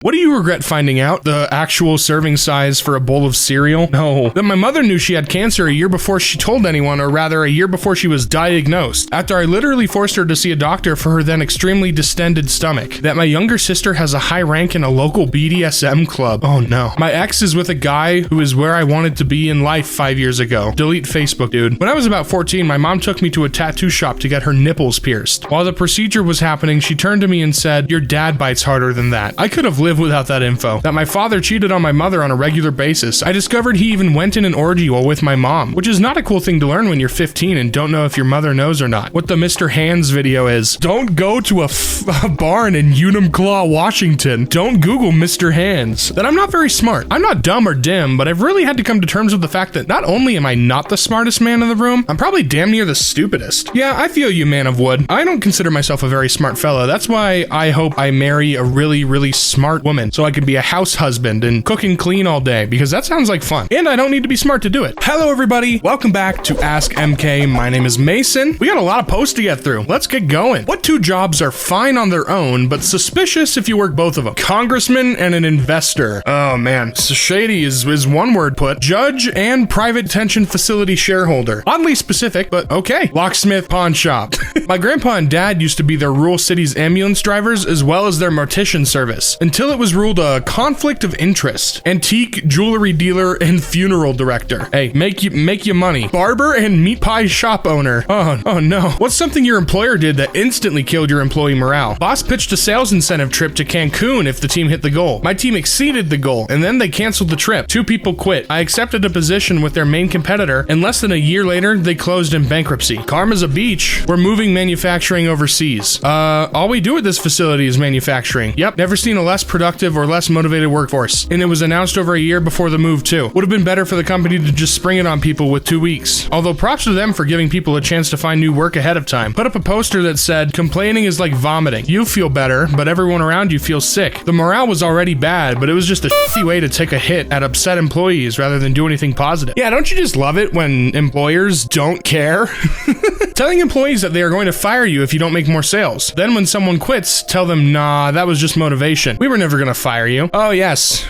What do you regret finding out? The actual serving size for a bowl of cereal? No. That my mother knew she had cancer a year before she told anyone, or rather a year before she was diagnosed, after I literally forced her to see a doctor for her then extremely distended stomach. That my younger sister has a high rank in a local BDSM club. Oh no. My ex is with a guy who is where I wanted to be in life 5 years ago. Delete Facebook, dude. When I was about 14, my mom took me to a tattoo shop to get her nipples pierced. While the procedure was happening, she turned to me and said, "Your dad bites harder than that." I could have lived without that info. That my father cheated on my mother on a regular basis. I discovered he even went in an orgy while with my mom, which is not a cool thing to learn when you're 15 and don't know if your mother knows or not. What the Mr. Hands video is. Don't go to a barn in Enumclaw, Washington. Don't Google Mr. Hands. That I'm not very smart. I'm not dumb or dim, but I've really had to come to terms with the fact that not only am I not the smartest man in the room, I'm probably damn near the stupidest. Yeah, I feel you, man of wood. I don't consider myself a very smart fellow. That's why I hope I marry a really, really smart woman so I can be a house husband and cook and clean all day, because that sounds like fun. And I don't need to be smart to do it. Hello, everybody. Welcome back to Ask EmKay. My name is Mason. We got a lot of posts to get through. Let's get going. What two jobs are fine on their own, but suspicious if you work both of them? Congressman and an investor. Oh man, so shady is one word put. Judge and private detention facility shareholder. Oddly specific, but okay. Locksmith, pawn shop. My grandpa and dad used to be their rural cities ambulance drivers as well as their mortician service, until it was ruled a conflict of interest. Antique jewelry dealer and funeral director. Hey, make you money. Barber and meat pie shop owner. Oh no. What's something your employer did that instantly killed your employee morale? Boss pitched a sales incentive trip to Cancun if the team hit the goal. My team exceeded the goal, and then they canceled the trip. 2 people quit. I accepted a position with their main competitor, and less than a year later, they closed in bankruptcy. Karma's a beach. We're moving manufacturing overseas. All we do at this facility is manufacturing. Yep, never seen a less productive or less motivated workforce. And it was announced over a year before the move too. Would have been better for the company to just spring it on people with 2 weeks. Although props to them for giving people a chance to find new work ahead of time. Put up a poster that said, "Complaining is like vomiting. You feel better, but everyone around you feels sick." The morale was already bad, but it was just a shitty way to take a hit at upset employees rather than do anything positive. Yeah, don't you just love it when employers don't care? Telling employees that they are going to fire you if you don't make more sales. Then when someone quits, tell them, "Nah, that was just motivation. We were never gonna fire you." Oh yes,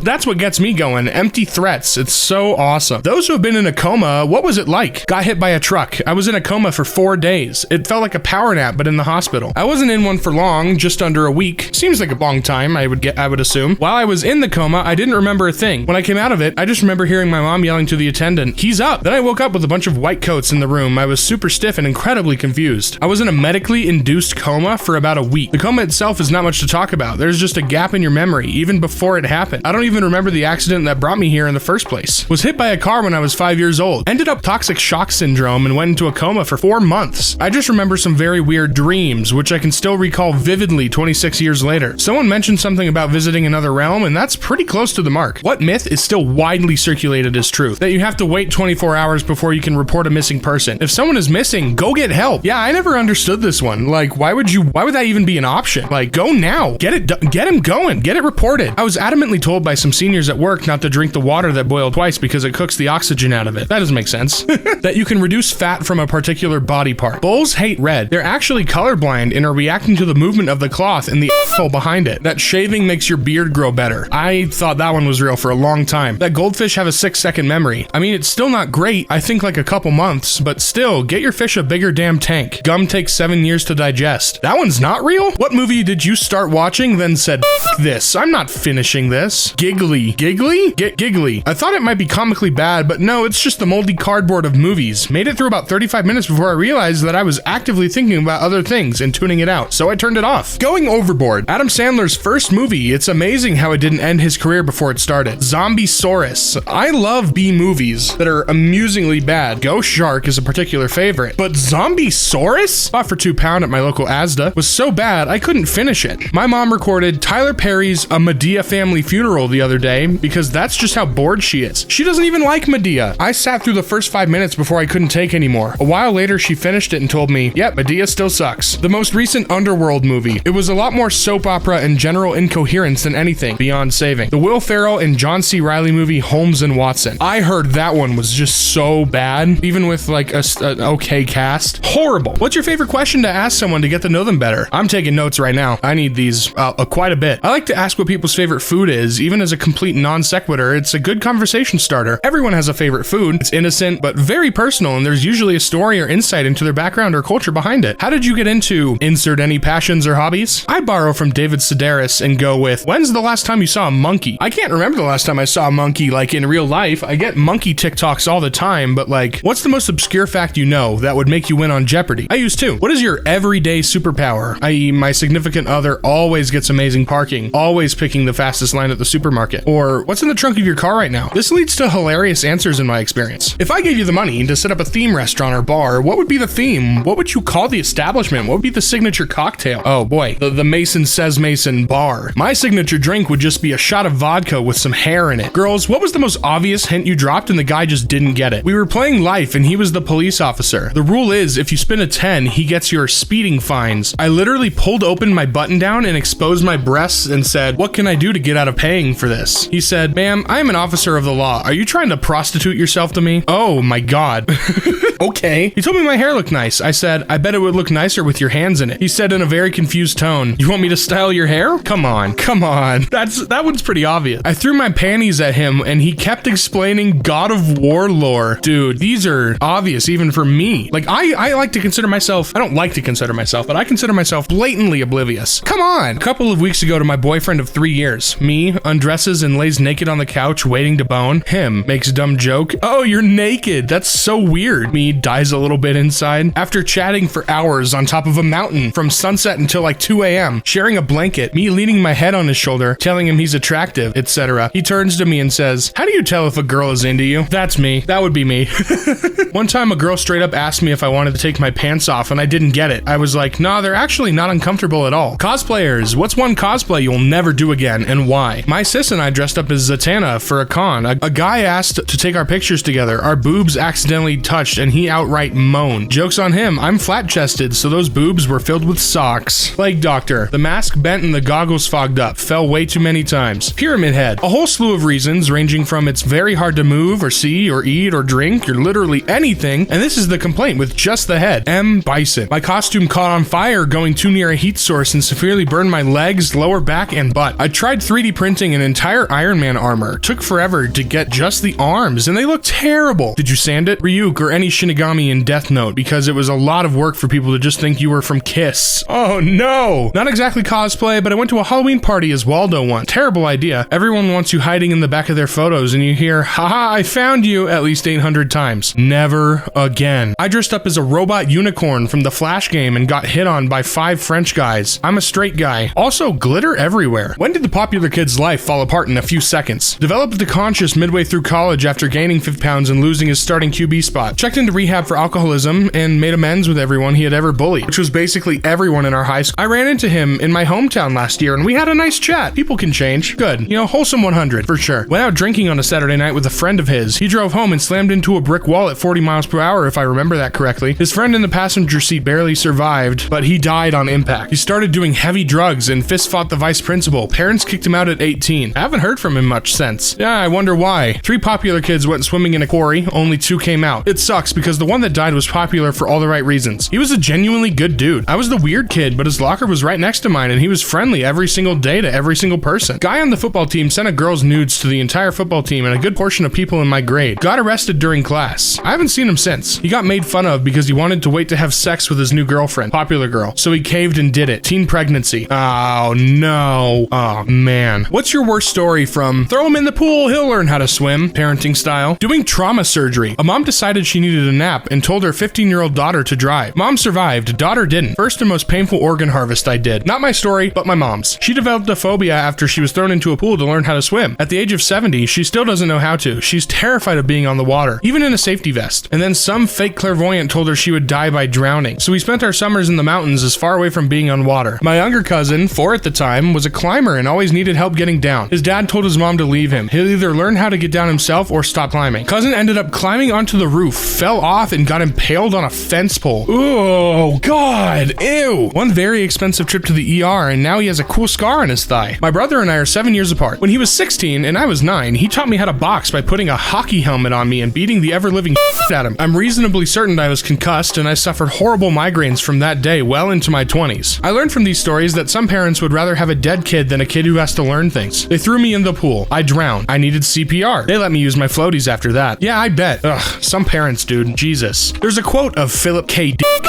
that's what gets me going. Empty threats. It's so awesome. Those who have been in a coma, what was it like? Got hit by a truck. I was in a coma for 4 days. It felt like a power nap, but in the hospital. I wasn't in one for long, just under a week. Seems like a long time, I would assume. While I was in the coma, I didn't remember a thing. When I came out of it, I just remember hearing my mom yelling to the attendant, "He's up." Then I woke up with a bunch of white coats in the room. I was super stiff and incredibly confused. I was in a medically induced coma for about a week. The coma itself is not much to talk about. There's just a gap in your memory, even before it happened. I don't even remember the accident that brought me here in the first place. Was hit by a car when I was 5 years old. Ended up toxic shock syndrome and went into a coma for 4 months. I just remember some very weird dreams, which I can still recall vividly 26 years later. Someone mentioned something about visiting another realm, and that's pretty close to the mark. What myth is still widely circulated as truth? That you have to wait 24 hours before you can report a missing person. If someone is missing, go get help. Yeah, I never understood this one. Like, why would that even be an option? Like, go now. Get him going. Get it reported. I was adamantly told by some seniors at work not to drink the water that boiled twice because it cooks the oxygen out of it. That doesn't make sense. That you can reduce fat from a particular body part. Bulls hate red. They're actually colorblind and are reacting to the movement of the cloth and the asshole behind it. That shaving makes your beard grow better. I thought that one was real for a long time. That goldfish have a 6-second memory. I mean, it's still not great. I think like a couple months, but still, get your fish a bigger damn tank. Gum takes 7 years to digest. That one's not real? What movie did you start watching then said, "F this, I'm not finishing this"? Giggly. Giggly? Giggly. I thought it might be comically bad, but no, it's just the moldy cardboard of movies. Made it through about 35 minutes before I realized that I was actively thinking about other things and tuning it out, so I turned it off. Going overboard. Adam Sandler's first movie. It's amazing how it didn't end his career before it started. Zombie-saurus. I love B movies that are amusingly bad. Ghost Shark is a particular favorite, but Zombie-saurus? Bought for £2 at my local Asda. Was so bad I couldn't finish it. My mom recorded Tyler Perry's A Madea Family Funeral the other day because that's just how bored she is. She doesn't even like Madea. I sat through the first 5 minutes before I couldn't take anymore. A while later, she finished it and told me, "Yep, Madea still sucks." The most recent Underworld movie. It was a lot more soap opera and general incoherence than anything beyond saving. The Will Ferrell and John C. Reilly movie Holmes and Watson. I heard that one was just so bad, even with like an okay cast. Horrible. What's your favorite question to ask someone to get to know them better? I'm taking notes right now. I need these quite a bit. I like to ask what people's favorite food is, even as a complete non sequitur. It's a good conversation starter. Everyone has a favorite food. It's innocent, but very personal, and there's usually a story or insight into their background or culture behind it. How did you get into insert any passions or hobbies? I borrow from David Sedaris and go with, when's the last time you saw a monkey? I can't remember the last time I saw a monkey, like in real life. I get monkey TikToks all the time, but like, what's the most obscure fact you know that would make you win on Jeopardy? I use two. What is your everyday superpower? I.e., my significant other always gets amazing parking, always picking the fastest line at the supermarket. Or, what's in the trunk of your car right now? This leads to hilarious answers in my experience. If I gave you the money to set up a theme restaurant or bar, what would be the theme? What would you call the establishment? What would be the signature cocktail? Oh boy, the Mason Says Mason bar. My signature drink would just be a shot of vodka with some hair in it. Girls, what was the most obvious hint you dropped and the guy just didn't get it? We were playing life and he was the police officer. The rule is, if you spin a 10, he gets your speeding fines. I literally pulled open my button down and exposed my breasts and said, what can I do to get out of paying for this? He said, ma'am, I am an officer of the law. Are you trying to prostitute yourself to me? Oh my God. Okay. He told me my hair looked nice. I said, I bet it would look nicer with your hands in it. He said in a very confused tone, you want me to style your hair? Come on. That one's pretty obvious. I threw my panties at him and he kept explaining God of War lore. Dude, these are obvious even for me. Like, I like to consider myself, I don't like to consider myself, but I consider myself blatantly oblivious. Come on. A couple of weeks ago to my boyfriend of 3 years. Me undresses and lays naked on the couch waiting to bone. Him makes a dumb joke. Oh, you're naked. That's so weird. Me dies a little bit inside. After chatting for hours on top of a mountain from sunset until like 2 a.m., sharing a blanket, me leaning my head on his shoulder, telling him he's attractive, etc. He turns to me and says, how do you tell if a girl is into you? That's me. That would be me. One time a girl straight up asked me if I wanted to take my pants off and I didn't get it. I was like, nah, they're actually not uncomfortable at all. Cosplayers, what's one cosplay you'll never do again and why? My sis and I dressed up as Zatanna for a con. A guy asked to take our pictures together. Our boobs accidentally touched and he outright moaned. Joke's on him. I'm flat-chested, so those boobs were filled with socks. Plague Doctor. The mask bent and the goggles fogged up. Fell way too many times. Pyramid Head. A whole slew of reasons ranging from it's very hard to move or see or eat or drink or literally anything, and this is the complaint with just the head. M. Bison. My costume caught on fire going too near a heat source and severely burned my legs, lower back, and butt. I tried 3D printing an entire Iron Man armor. Took forever to get just the arms, and they look terrible. Did you sand it? Ryuk or any Shinigami in Death Note, because it was a lot of work for people to just think you were from Kiss. Oh no! Not exactly cosplay, but I went to a Halloween party as Waldo once. Terrible idea. Everyone wants you hiding in the back of their photos, and you hear, haha, I found you, at least 800 times. Never again. I dressed up as a robot unicorn from the Flash game and got hit on by 5 French guys. I'm a straight guy. Also, glitter everywhere. When did the popular kid's life fall apart in a few seconds? Developed the conscious midway through college after gaining 50 pounds and losing his starting QB spot. Checked into rehab for alcoholism and made amends with everyone he had ever bullied, which was basically everyone in our high school. I ran into him in my hometown last year and we had a nice chat. People can change. Good. You know, wholesome 100 for sure. Went out drinking on a Saturday night with a friend of his. He drove home and slammed into a brick wall at 40 miles per hour, if I remember that correctly. His friend in the passenger seat barely survived, but he died on impact. He started doing heavy drugs and fist fought the vice principal. Parents kicked him out at 18. I haven't heard from him much since. Yeah, I wonder why. 3 popular kids went swimming in a quarry, only 2 came out. It sucks because the one that died was popular for all the right reasons. He was a genuinely good dude. I was the weird kid, but his locker was right next to mine and he was friendly every single day to every single person. Guy on the football team sent a girl's nudes to the entire football team and a good portion of people in my grade. Got arrested during class. I haven't seen him since. He got made fun of because he wanted to wait to have sex with his new girlfriend, popular girl. So he caved and did it. Teen pregnancy. Oh no. Oh man. What's your worst story from throw him in the pool, he'll learn how to swim, parenting style? Doing trauma surgery. A mom decided she needed a nap and told her 15-year-old daughter to drive. Mom survived, daughter didn't. First and most painful organ harvest I did. Not my story, but my mom's. She developed a phobia after she was thrown into a pool to learn how to swim. At the age of 70, she still doesn't know how to. She's terrified of being on the water, even in a safety vest. And then some fake clairvoyant told her she would die by drowning. So we spent our summers in the mountains as far away from being on water. My younger cousin, 4 at the time, was a climber and always needed help getting down. His dad told his mom to leave him. He'll either learn how to get down himself or stop climbing. Cousin ended up climbing onto the roof, fell off and got impaled on a fence pole. Oh god, ew. One very expensive trip to the ER and now he has a cool scar on his thigh. My brother and I are 7 years apart. When he was 16 and I was 9, he taught me how to box by putting a hockey helmet on me and beating the ever-living at him. I'm reasonably certain happened, I was concussed and I suffered horrible migraines from that day well into my 20s. I learned from these stories that some parents would rather have a dead kid than a kid who has to learn things. They threw me in the pool. I drowned. I needed CPR. They let me use my floaties after that. Yeah, I bet. Ugh, some parents, dude. Jesus. There's a quote of Philip K. Dick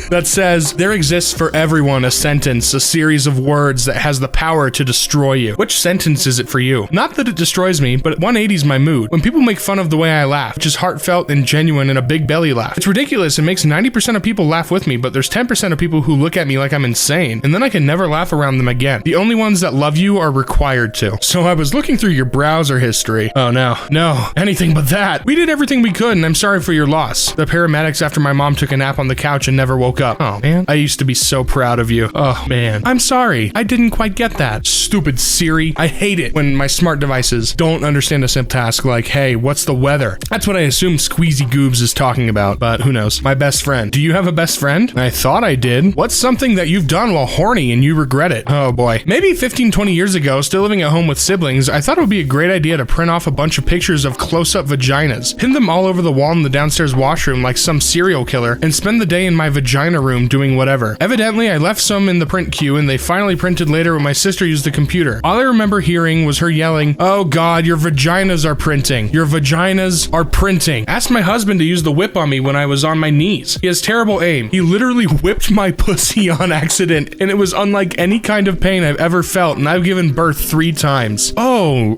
that says, there exists for everyone a sentence, a series of words that has the power to destroy you. Which sentence is it for you? Not that it destroys me, but 180's my mood. When people make fun of the way I laugh, which is heartfelt and genuine and a big belly laugh. It's ridiculous. It makes 90% of people laugh with me, but there's 10% of people who look at me like I'm insane, and then I can never laugh around them again. The only ones that love you are required to. So I was looking through your browser history. Oh no, anything but that. We did everything we could, and I'm sorry for your loss. The paramedics after my mom took a nap on the couch and never woke up. Oh man, I used to be so proud of you. Oh man, I'm sorry. I didn't quite get that. Stupid Siri. I hate it when my smart devices don't understand a simple task like, hey, what's the weather? That's what I assume Squeezy Goobs is talking about, but who knows? My best friend. Do you have a best friend? I thought I did. What's something that you've done while horny and you regret it? Oh boy. Maybe 15, 20 years ago, still living at home with siblings, I thought it would be a great idea to print off a bunch of pictures of close-up vaginas, pin them all over the wall in the downstairs washroom like some serial killer, and spend the day in my vagina room doing whatever. Evidently, I left some in the print queue and they finally printed later when my sister used the computer. All I remember hearing was her yelling, "Oh God, your vaginas are printing. Your vaginas are printing." Asked my husband to use the whip on me when I was on my knees. He has terrible aim. He literally whipped my pussy on accident, and it was unlike any kind of pain I've ever felt, and I've given birth 3 times. Oh,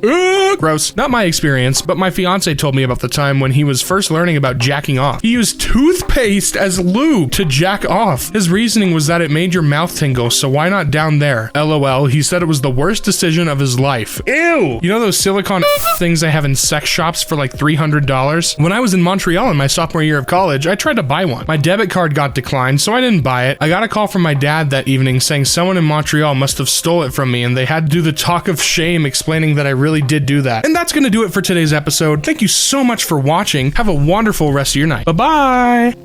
gross. Not my experience, but my fiance told me about the time when he was first learning about jacking off. He used toothpaste as lube to jack off. His reasoning was that it made your mouth tingle, so why not down there? LOL, he said it was the worst decision of his life. Ew! You know those silicone things they have in sex shops for like $300? When I was in Montreal in my sophomore year of college, I tried to buy one. My debit card got declined, so I didn't buy it. I got a call from my dad that evening saying someone in Montreal must have stole it from me, and they had to do the talk of shame explaining that I really did do that. And that's gonna do it for today's episode. Thank you so much for watching. Have a wonderful rest of your night. Bye-bye!